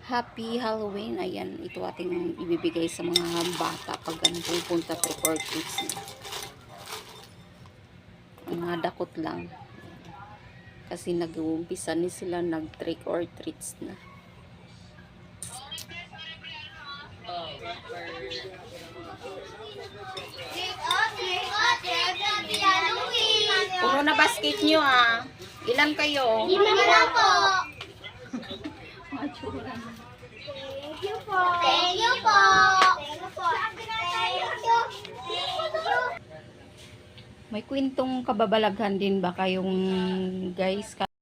Happy Halloween. Ayan, ito ating ibibigay sa mga bata pag pupunta trick or treats na. Mga dakot lang. Kasi nag-uumpisa ni sila nag-trick or treats na. Puro na basket nyo ah. Ilan kayo? 5 lang po. Thank you po. Thank you po. May kwentong kababalaghan din ba kayong guys?